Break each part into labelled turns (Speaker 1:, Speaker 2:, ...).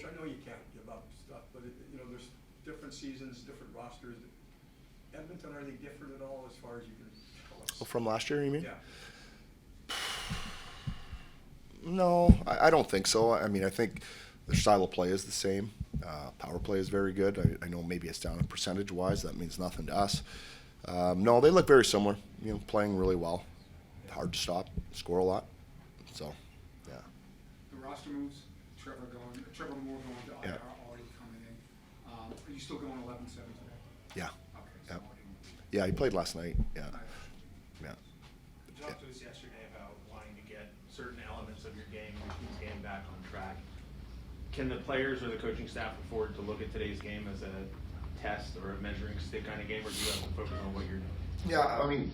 Speaker 1: Coach, I know you can't give up stuff, but there's different seasons, different rosters. Edmonton, are they different at all as far as you can tell us?
Speaker 2: Oh, from last year, you mean?
Speaker 1: Yeah.
Speaker 2: No, I don't think so. I mean, I think their style of play is the same. Power play is very good. I know maybe it's down in percentage-wise. That means nothing to us. No, they look very similar. Playing really well. Hard to stop. Score a lot. So, yeah.
Speaker 3: The roster moves. Trevor Moore going to IR, already coming in. Are you still going 11-7 today?
Speaker 2: Yeah.
Speaker 3: Okay.
Speaker 2: Yep.
Speaker 3: So
Speaker 2: Yeah, he played last night. Yeah. Yeah.
Speaker 4: You talked to us yesterday about wanting to get certain elements of your game, your team's game, back on track. Can the players or the coaching staff afford to look at today's game as a test or a measuring stick kind of game, or do you have to focus on what you're doing?
Speaker 2: Yeah, I mean,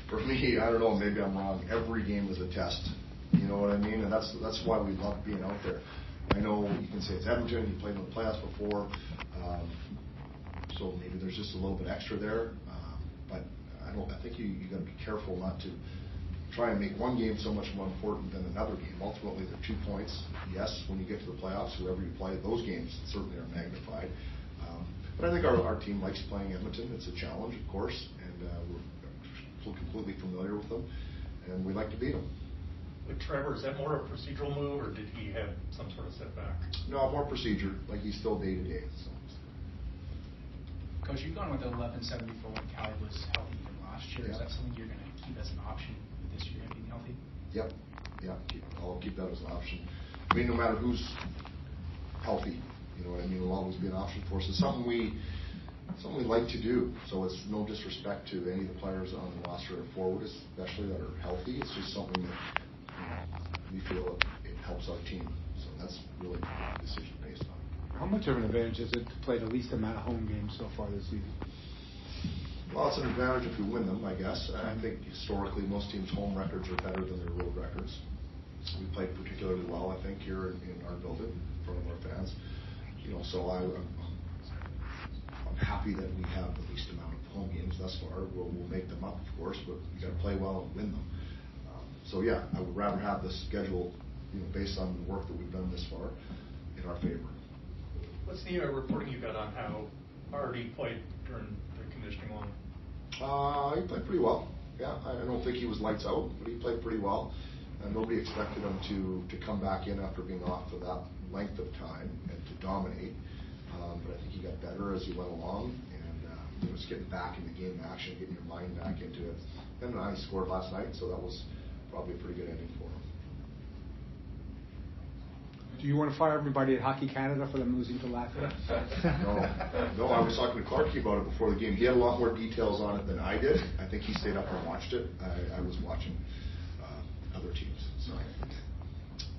Speaker 2: for me, I don't know, maybe I'm wrong. Every game is a test. You know what I mean? And that's why we love being out there. I know you can say it's Edmonton, you played in the playoffs before, so maybe there's just a little bit extra there. But I think you got to be careful not to try and make one game so much more important than another game. Ultimately, they're 2 points. Yes, when you get to the playoffs, whoever you play, those games certainly are magnified. But I think our team likes playing Edmonton. It's a challenge, of course, and we're completely familiar with them, and we like to beat them.
Speaker 5: With Trevor, is that more a procedural move, or did he have some sort of setback?
Speaker 2: No, more procedure. Like, he's still day-to-day. So.
Speaker 6: Coach, you've gone with the 11-7 before when Callie was healthy from last year.
Speaker 2: Yeah.
Speaker 6: Is that something you're going to keep as an option this year, being healthy?
Speaker 2: Yep. Yeah, I'll keep that as an option. I mean, no matter who's healthy, you know what I mean, it'll always be an option for us. It's something we like to do. So it's no disrespect to any of the players on the roster or forward, especially that are healthy. It's just something that we feel it helps our team. So that's really the decision based on it.
Speaker 3: how much of an advantage is it to play the least amount of home games so far this season?
Speaker 2: Well, it's an advantage if you win them, I guess. I think historically most teams' home records are better than their road records. We played particularly well, I think, here in our building in front of our fans. So I'm happy that we have the least amount of home games thus far. We'll make them up, of course, but we got to play well and win them. So yeah, I would rather have the schedule, based on the work that we've done this far, in our favor.
Speaker 5: What's the reporting you got on how hard he played during the conditioning line?
Speaker 2: He played pretty well. Yeah, I don't think he was lights out, but he played pretty well. Nobody expected him to come back in after being off for that length of time and to dominate. But I think he got better as he went along, and just getting back in the game action, getting your mind back into it. And I scored last night, so that was probably a pretty good ending for him.
Speaker 3: Do you want to fire everybody at Hockey Canada for them losing to Latvia?
Speaker 2: No, I was talking to Clarkie about it before the game. He had a lot more details on it than I did. I think he stayed up and watched it. I was watching other teams. So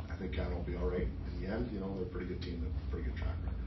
Speaker 2: I think Canada will be all right in the end. They're a pretty good team, a pretty good track record.